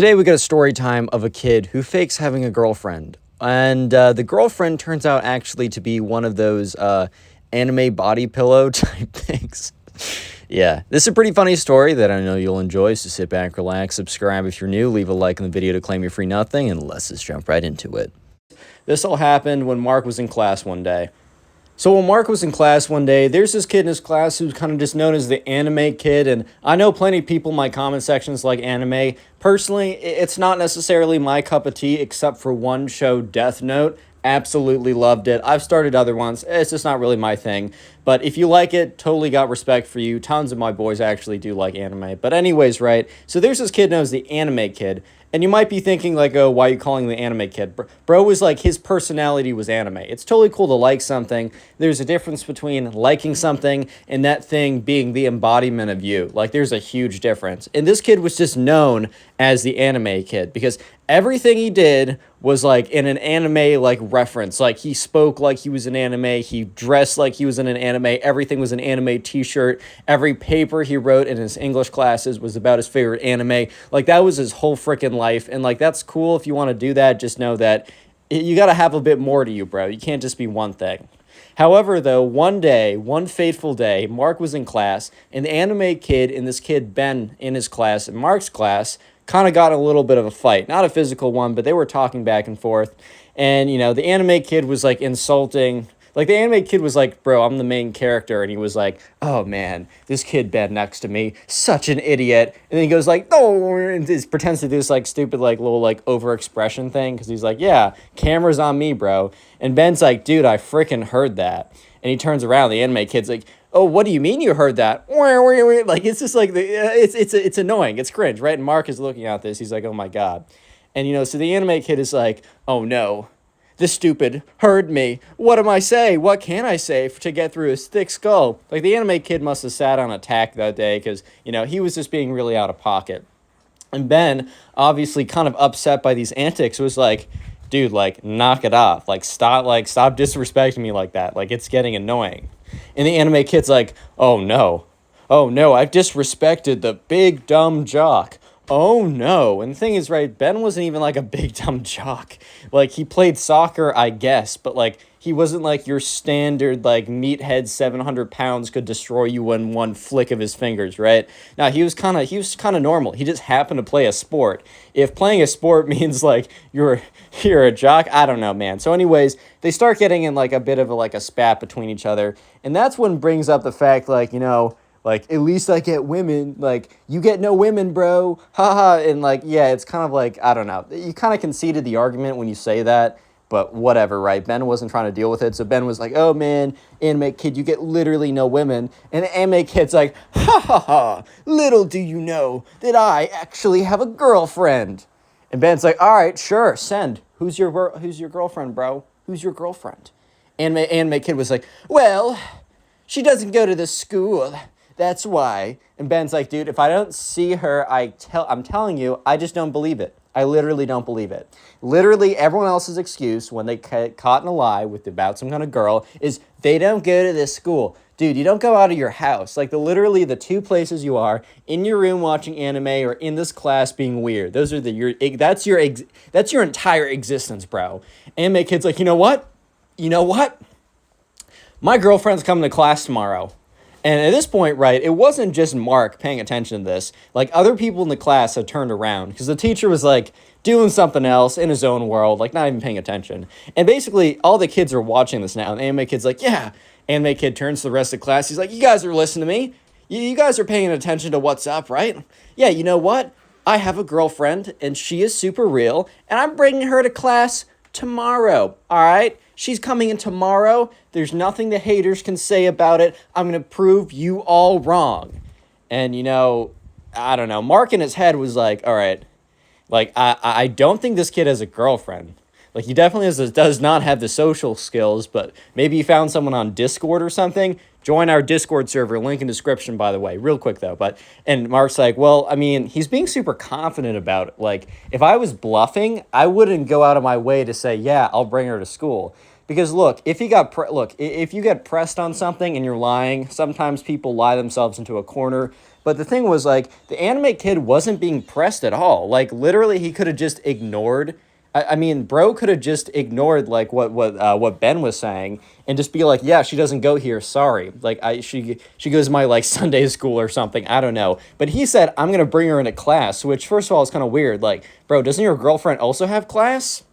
Today we got a story time of a kid who fakes having a girlfriend. And the girlfriend turns out actually to be one of those anime body pillow type things. Yeah, this is a pretty funny story that I know you'll enjoy, so sit back, relax, subscribe if you're new, leave a like on the video to claim your free nothing, and let's just jump right into it. This all happened when Mark was in class one day. So when Mark was in class one day, there's this kid in his class who's kind of just known as the anime kid, and I know plenty of people in my comment sections like anime. Personally, it's not necessarily my cup of tea, except for one show, Death Note. Absolutely loved it. I've started other ones. It's just not really my thing. But if you like it, totally got respect for you. Tons of my boys actually do like anime. But anyways, right? So there's this kid known as the anime kid. And you might be thinking, like, oh, why are you calling the anime kid? Bro was like, his personality was anime. It's totally cool to like something. There's a difference between liking something and that thing being the embodiment of you. Like, there's a huge difference. And this kid was just known as the anime kid because everything he did was, like, in an anime, like, reference. Like, he spoke like he was in anime. He dressed like he was in an anime. Everything was an anime t-shirt. Every paper he wrote in his English classes was about his favorite anime. Like, that was his whole freaking life. And, like, that's cool if you want to do that. Just know that you got to have a bit more to you, bro. You can't just be one thing. However, though, one day, one fateful day, Mark was in class, and the anime kid and this kid, Ben, in his class, in Mark's class, kind of got a little bit of a fight. Not a physical one, but they were talking back and forth. And, you know, the anime kid was, like, insulting. Like, the anime kid was like, bro, I'm the main character. And he was like, oh, man, this kid Ben next to me, such an idiot. And then he goes like, oh, and he pretends to do this, like, stupid, like, little, like, over-expression thing. Because he's like, yeah, camera's on me, bro. And Ben's like, dude, I freaking heard that. And he turns around. The anime kid's like, oh, what do you mean you heard that? Like, it's just like, it's annoying. It's cringe, right? And Mark is looking at this. He's like, oh, my God. And, you know, so the anime kid is like, oh, no. This stupid heard me. What am I say? What can I say to get through his thick skull? Like, the anime kid must have sat on attack that day because, you know, he was just being really out of pocket. And Ben, obviously kind of upset by these antics, was like, dude, like, knock it off. Stop disrespecting me like that. Like, it's getting annoying. And the anime kid's like, oh, no. Oh, no, I've disrespected the big, dumb jock. Oh, no. And the thing is, right, Ben wasn't even, like, a big, dumb jock. Like, he played soccer, I guess, but, like, he wasn't, like, your standard, like, meathead 700 pounds could destroy you in one flick of his fingers, right? Now, he was kind of normal. He just happened to play a sport. If playing a sport means, like, you're a jock, I don't know, man. So anyways, they start getting in, like, a bit of, a spat between each other. And that's when brings up the fact, like, you know, like, at least I get women. Like, you get no women, bro. Haha. And, like, yeah, it's kind of like, I don't know. You kind of conceded the argument when you say that, but whatever, right? Ben wasn't trying to deal with it. So Ben was like, oh, man, anime kid, you get literally no women. And the anime kid's like, ha, ha, ha. Little do you know that I actually have a girlfriend. And Ben's like, all right, sure, send. Who's your girlfriend, bro? Who's your girlfriend? Anime kid was like, well, she doesn't go to the school. That's why. And Ben's like, dude, if I don't see her, I'm telling you, I just don't believe it. I literally don't believe it. Literally, everyone else's excuse when they get caught in a lie about some kind of girl is they don't go to this school. Dude, you don't go out of your house. Like, literally the two places you are, in your room watching anime or in this class being weird. Those are that's your entire existence, bro. Anime kid's like, you know what? My girlfriend's coming to class tomorrow. And at this point, right, it wasn't just Mark paying attention to this. Like, other people in the class had turned around because the teacher was, like, doing something else in his own world, like, not even paying attention. And basically, all the kids are watching this now. And the anime kid's like, yeah. Anime kid turns to the rest of the class. He's like, you guys are listening to me. You guys are paying attention to what's up, right? Yeah, you know what? I have a girlfriend, and she is super real, and I'm bringing her to class tomorrow, all right? She's coming in tomorrow. There's nothing the haters can say about it. I'm going to prove you all wrong. And, you know, I don't know. Mark in his head was like, all right, like, I don't think this kid has a girlfriend. Like, he definitely does not have the social skills, but maybe he found someone on Discord or something. Join our Discord server, link in description, by the way. Real quick, though. And Mark's like, well, I mean, he's being super confident about it. Like, if I was bluffing, I wouldn't go out of my way to say, yeah, I'll bring her to school. Because look, if you get pressed on something and you're lying, sometimes people lie themselves into a corner. But the thing was, like, the anime kid wasn't being pressed at all. Like, literally, he could have just ignored. I mean, bro could have just ignored like what Ben was saying and just be like, yeah, she doesn't go here. Sorry, like she goes to my like Sunday school or something. I don't know. But he said I'm gonna bring her into class, which first of all is kind of weird. Like, bro, doesn't your girlfriend also have class?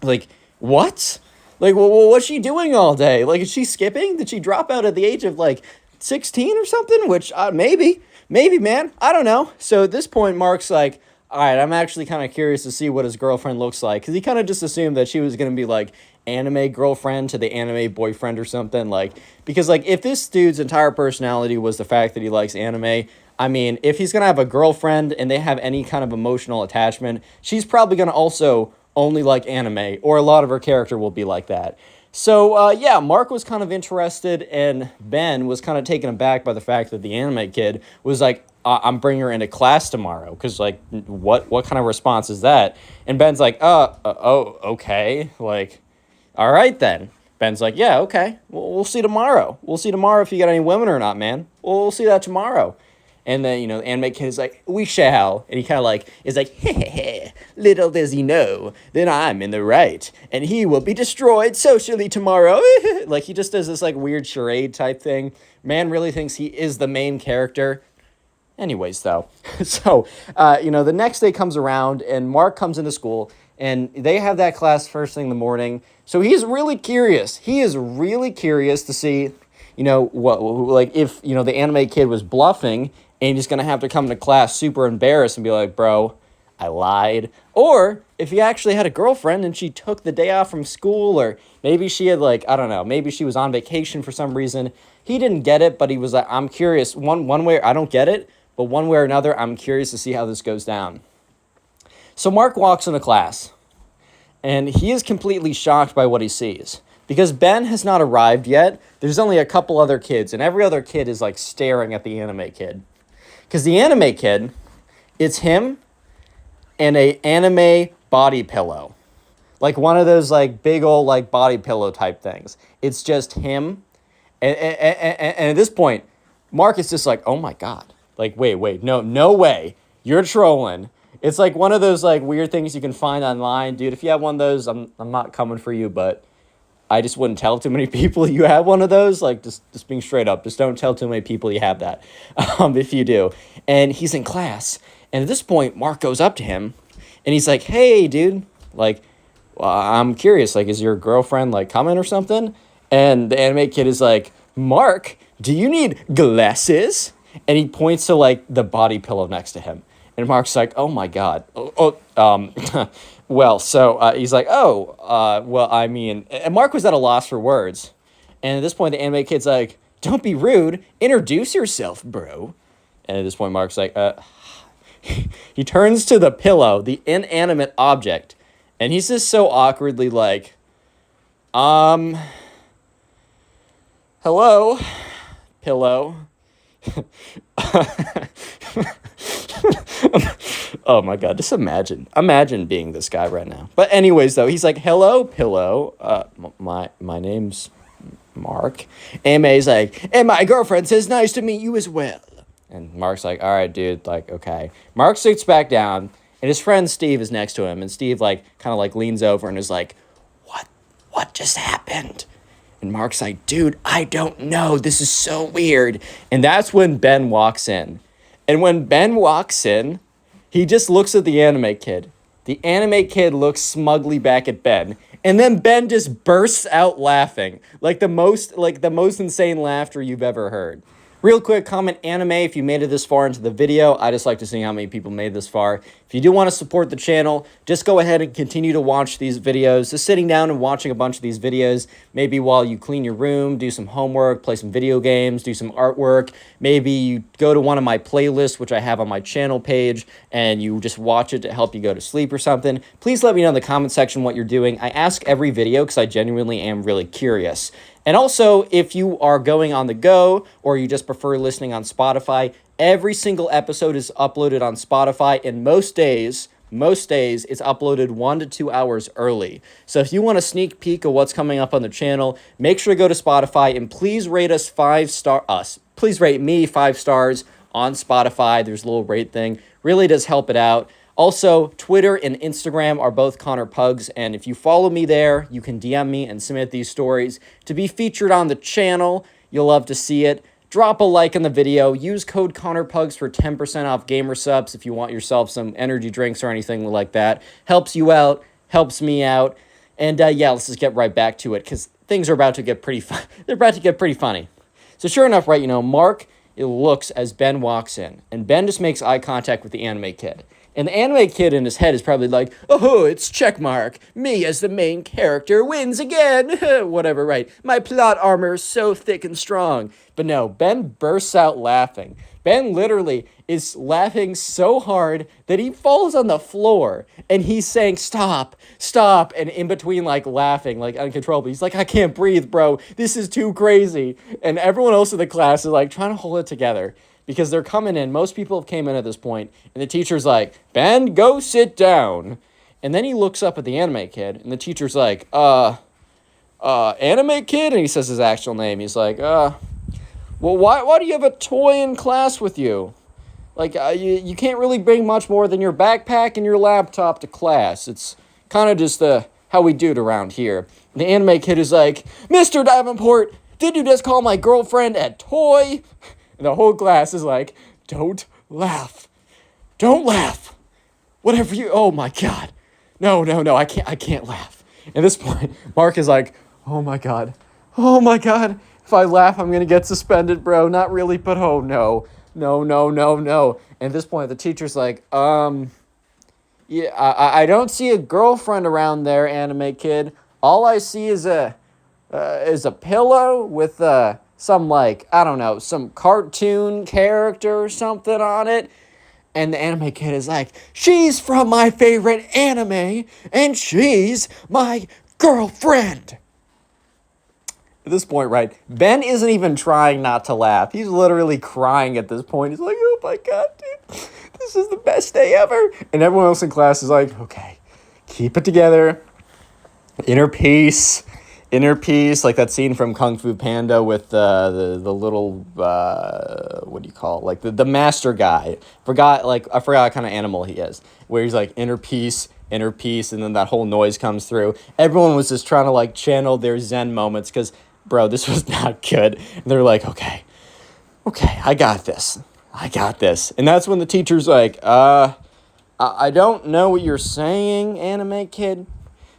Like, what? Like, well, what's she doing all day? Like, is she skipping? Did she drop out at the age of like 16 or something? Which maybe, man. I don't know. So at this point, Mark's like, all right, I'm actually kind of curious to see what his girlfriend looks like. Because he kind of just assumed that she was going to be like anime girlfriend to the anime boyfriend or something. Like, because like if this dude's entire personality was the fact that he likes anime, I mean, if he's going to have a girlfriend and they have any kind of emotional attachment, she's probably going to also only like anime, or a lot of her character will be like that. So, yeah, Mark was kind of interested, and Ben was kind of taken aback by the fact that the anime kid was like, I'm bringing her into class tomorrow, because, like, what kind of response is that? And Ben's like, oh, okay, like, all right then. Ben's like, yeah, okay, we'll see tomorrow. We'll see tomorrow if you got any women or not, man. We'll see that tomorrow. And then, you know, the anime kid is like, we shall. And he kind of like, is like, heh, little does he know that I'm in the right. And he will be destroyed socially tomorrow. Like, he just does this, like, weird charade type thing. Man really thinks he is the main character. Anyways, though. So, you know, the next day comes around, and Mark comes into school, and they have that class first thing in the morning. So he's really curious. He is really curious to see, you know, what, like, if, you know, the anime kid was bluffing, and he's going to have to come to class super embarrassed and be like, bro, I lied. Or if he actually had a girlfriend and she took the day off from school, or maybe she had, like, I don't know, maybe she was on vacation for some reason. He didn't get it, but he was like, I'm curious. One way, I don't get it, but one way or another, I'm curious to see how this goes down. So Mark walks into class, and he is completely shocked by what he sees. Because Ben has not arrived yet, there's only a couple other kids, and every other kid is, like, staring at the anime kid. Because the anime kid, it's him and a anime body pillow. Like one of those like big old like body pillow type things. It's just him. And at this point, Mark is just like, oh my God. Like, wait, no way. You're trolling. It's like one of those like weird things you can find online. Dude, if you have one of those, I'm not coming for you, but I just wouldn't tell too many people you have one of those. Like, just being straight up. Just don't tell too many people you have that, if you do. And he's in class. And at this point, Mark goes up to him. And he's like, hey, dude. Like, I'm curious. Like, is your girlfriend, like, coming or something? And the anime kid is like, Mark, do you need glasses? And he points to, like, the body pillow next to him. And Mark's like, oh, my God. Well, so he's like, well, I mean, and Mark was at a loss for words. And at this point, the anime kid's like, don't be rude. Introduce yourself, bro. And at this point, Mark's like, he turns to the pillow, the inanimate object. And he's just so awkwardly like, hello, pillow. Oh my God, just imagine being this guy right now. But anyways, though, he's like, hello, pillow. My name's Mark. May's like, and my girlfriend says, nice to meet you as well. And Mark's like, all right, dude, like, okay. Mark sits back down, and his friend Steve is next to him, and Steve, like, kind of, like, leans over and is like, what just happened? And Mark's like, dude, I don't know. This is so weird. And that's when Ben walks in. And when Ben walks in, he just looks at the anime kid. The anime kid looks smugly back at Ben. And then Ben just bursts out laughing. Like the most insane laughter you've ever heard. Real quick, comment anime if you made it this far into the video. I just like to see how many people made this far. If you do want to support the channel, just go ahead and continue to watch these videos. Just sitting down and watching a bunch of these videos, maybe while you clean your room, do some homework, play some video games, do some artwork. Maybe you go to one of my playlists, which I have on my channel page, and you just watch it to help you go to sleep or something. Please let me know in the comment section what you're doing. I ask every video because I genuinely am really curious. And also, if you are going on the go or you just prefer listening on Spotify, every single episode is uploaded on Spotify, and most days it's uploaded 1 to 2 hours early. So if you want a sneak peek of what's coming up on the channel, make sure to go to Spotify and please rate me 5 stars on Spotify. There's a little rate thing. Really does help it out. Also, Twitter and Instagram are both Connor Pugs, and if you follow me there, you can DM me and submit these stories to be featured on the channel. You'll love to see it. Drop a like on the video. Use code ConnorPugs for 10% off gamer subs if you want yourself some energy drinks or anything like that. Helps you out, helps me out. And yeah, let's just get right back to it, because things are about to get pretty fun. They're about to get pretty funny. So sure enough, right, Mark, it looks as Ben walks in, and Ben just makes eye contact with the anime kid. And the anime kid in his head is probably like, oh, it's checkmark. Me as the main character wins again. Whatever, right? My plot armor is so thick and strong. But no, Ben bursts out laughing. Ben literally is laughing so hard that he falls on the floor. And he's saying, stop, stop. And in between, like, laughing, like, uncontrollably. He's like, I can't breathe, bro. This is too crazy. And everyone else in the class is, like, trying to hold it together. Because they're coming in. Most people have came in at this point, and the teacher's like, Ben, go sit down. And then he looks up at the anime kid, and the teacher's like, anime kid? And he says his actual name. He's like, well, why do you have a toy in class with you? Like, you can't really bring much more than your backpack and your laptop to class. It's kind of just how we do it around here. And the anime kid is like, Mr. Davenport, did you just call my girlfriend a toy? And the whole class is like, don't laugh. Don't laugh. Whatever you, oh my God. No, I can't laugh. At this point, Mark is like, oh my God. If I laugh, I'm going to get suspended, bro. Not really, but oh no. And at this point, the teacher's like, yeah, I don't see a girlfriend around there, anime kid. All I see is a pillow with, some, like, I don't know, some cartoon character or something on it. And the anime kid is like, she's from my favorite anime, and she's my girlfriend. At this point, right, Ben isn't even trying not to laugh. He's literally crying at this point. He's like, oh my God, dude, this is the best day ever. And everyone else in class is like, okay, keep it together. Inner peace, like that scene from Kung Fu Panda with the little, what do you call it? Like the master guy. I forgot what kind of animal he is. Where he's like, inner peace, and then that whole noise comes through. Everyone was just trying to like channel their Zen moments because, bro, this was not good. And they're like, okay, I got this. And that's when the teacher's like, I don't know what you're saying, anime kid.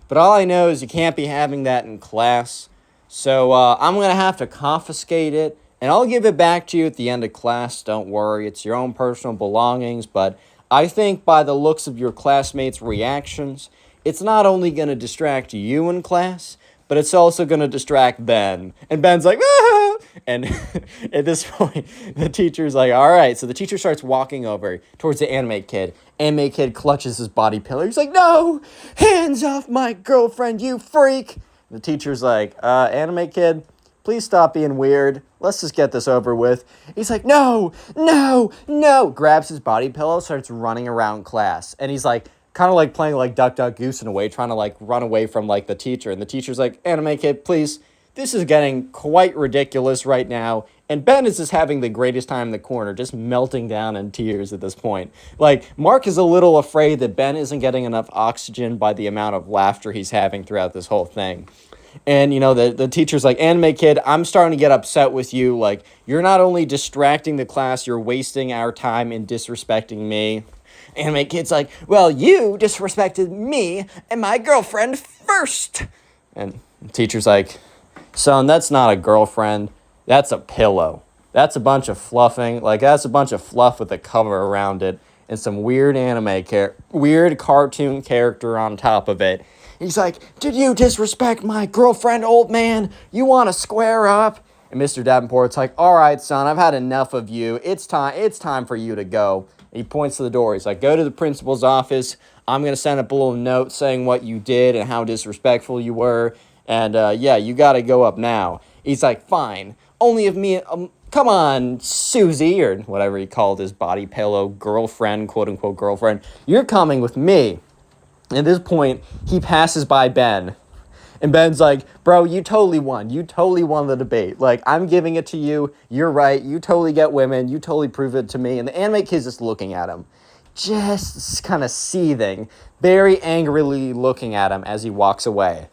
But all I know is you can't be having that in class. So I'm going to have to confiscate it. And I'll give it back to you at the end of class. Don't worry. It's your own personal belongings. But I think by the looks of your classmates' reactions, it's not only going to distract you in class, but it's also going to distract Ben. And Ben's like, ah! And at this point, the teacher's like, all right. So the teacher starts walking over towards the anime kid. Anime kid clutches his body pillow. He's like, no, hands off my girlfriend, you freak. The teacher's like, anime kid, please stop being weird. Let's just get this over with. He's like, no. Grabs his body pillow, starts running around class. And he's like, kind of like playing like Duck, Duck, Goose in a way, trying to like run away from like the teacher. And the teacher's like, anime kid, please. This is getting quite ridiculous right now. And Ben is just having the greatest time in the corner, just melting down in tears at this point. Like, Mark is a little afraid that Ben isn't getting enough oxygen by the amount of laughter he's having throughout this whole thing. And, the teacher's like, anime kid, I'm starting to get upset with you. Like, you're not only distracting the class, you're wasting our time and disrespecting me. Anime kid's like, well, you disrespected me and my girlfriend first. And the teacher's like, son, that's not a girlfriend. That's a pillow. That's a bunch of fluffing. Like, that's a bunch of fluff with a cover around it and some weird weird cartoon character on top of it. He's like, did you disrespect my girlfriend, old man? You want to square up? And Mr. Davenport's like, all right, son, I've had enough of you. It's time for you to go. And he points to the door. He's like, go to the principal's office. I'm going to send up a little note saying what you did and how disrespectful you were. And, yeah, you got to go up now. He's like, fine. Only if me, come on, Susie, or whatever he called his body pillow girlfriend, quote-unquote girlfriend, you're coming with me. At this point, he passes by Ben. And Ben's like, bro, you totally won. You totally won the debate. Like, I'm giving it to you. You're right. You totally get women. You totally prove it to me. And the anime kid's just looking at him, just kind of seething, very angrily looking at him as he walks away.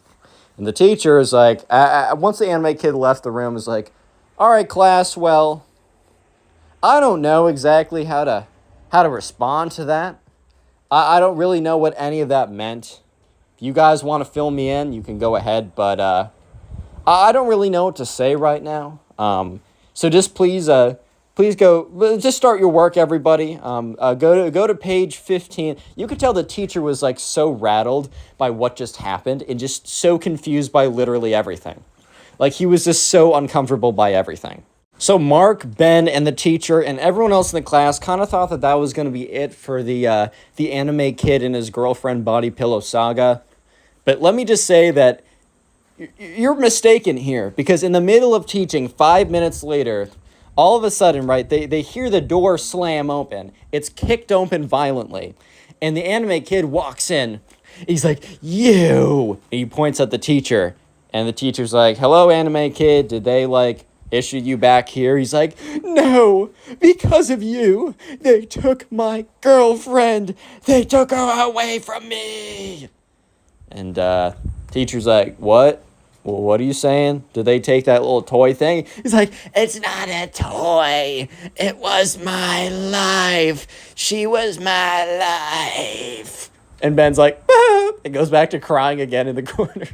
And the teacher is like, once the anime kid left the room, is like, all right, class, well, I don't know exactly how to respond to that. I don't really know what any of that meant. If you guys want to fill me in, you can go ahead, but I don't really know what to say right now. So just please go. Just start your work, everybody. Go to page 15. You could tell the teacher was like so rattled by what just happened and just so confused by literally everything. Like he was just so uncomfortable by everything. So Mark, Ben, and the teacher and everyone else in the class kind of thought that was going to be it for the anime kid and his girlfriend body pillow saga. But let me just say that you're mistaken here, because in the middle of teaching, 5 minutes later, all of a sudden, right, they hear the door slam open. It's kicked open violently. And the anime kid walks in. He's like, you! And he points at the teacher. And the teacher's like, hello, anime kid. Did they, like, issue you back here? He's like, no, because of you, they took my girlfriend. They took her away from me. And teacher's like, what? Well, what are you saying? Did they take that little toy thing? He's like, it's not a toy. It was my life. She was my life. And Ben's like, ah! And goes back to crying again in the corner.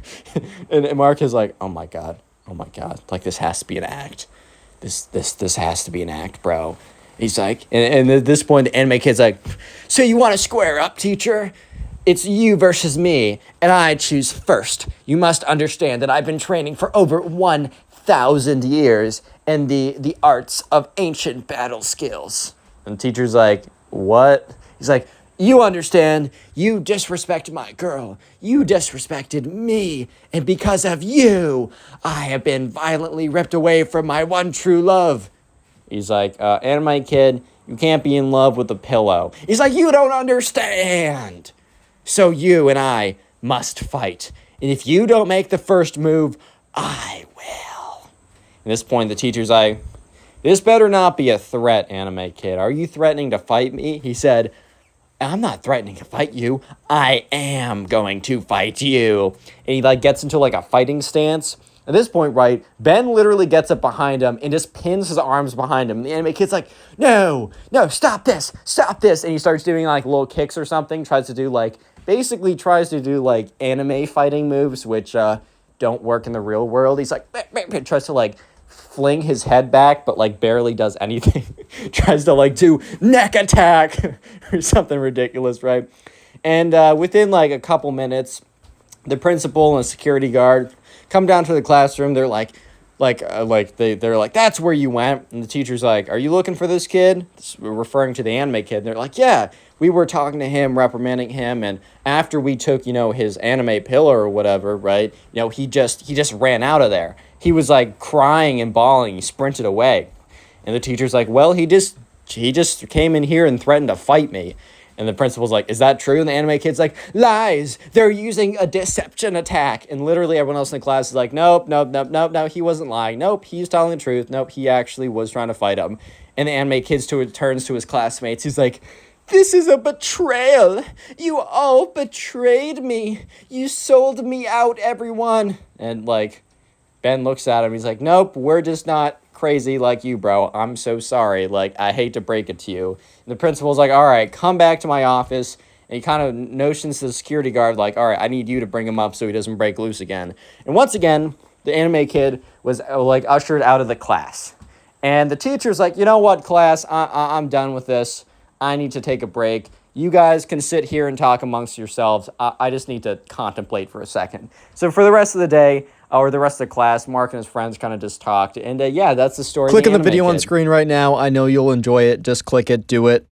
And Mark is like, oh my God. Like, this has to be an act. This has to be an act, bro. He's like, and at this point, the anime kid's like, so you want to square up, teacher? It's you versus me, and I choose first. You must understand that I've been training for over 1,000 years in the arts of ancient battle skills. And the teacher's like, what? He's like, you understand, you disrespected my girl. You disrespected me. And because of you, I have been violently ripped away from my one true love. He's like, anime kid, you can't be in love with a pillow. He's like, you don't understand. So you and I must fight. And if you don't make the first move, I will. At this point, the teacher's like, this better not be a threat, anime kid. Are you threatening to fight me? He said, I'm not threatening to fight you. I am going to fight you. And he like gets into like a fighting stance. At this point, right, Ben literally gets up behind him and just pins his arms behind him. And the anime kid's like, no, stop this. And he starts doing like little kicks or something, tries to do like anime fighting moves, which don't work in the real world. He's like, tries to like fling his head back, but like barely does anything. Tries to like do neck attack or something ridiculous, right? And within like a couple minutes, the principal and a security guard come down to the classroom. They're they're like, that's where you went. And the teacher's like, are you looking for this kid? We're referring to the anime kid. And they're like, yeah, we were talking to him, reprimanding him. And after we took, his anime pillow or whatever, right? He just ran out of there. He was like crying and bawling. He sprinted away. And the teacher's like, well, he just came in here and threatened to fight me. And the principal's like, is that true? And the anime kid's like, lies. They're using a deception attack. And literally everyone else in the class is like, nope, he wasn't lying. Nope, he's telling the truth. Nope, he actually was trying to fight him. And the anime kid turns to his classmates. He's like, this is a betrayal. You all betrayed me. You sold me out, everyone. And like, Ben looks at him. He's like, nope, we're just not crazy like you, bro. I'm so sorry. Like, I hate to break it to you. And the principal's like, all right, come back to my office. And he kind of notions to the security guard, like, all right, I need you to bring him up so he doesn't break loose again. And once again, the anime kid was like ushered out of the class. And the teacher's like, you know what, class, I'm done with this. I need to take a break. You guys can sit here and talk amongst yourselves. I just need to contemplate for a second. So for the rest of the day, or the rest of the class, Mark and his friends kind of just talked. And yeah, that's the story. Click on the video on screen right now. I know you'll enjoy it. Just click it, do it.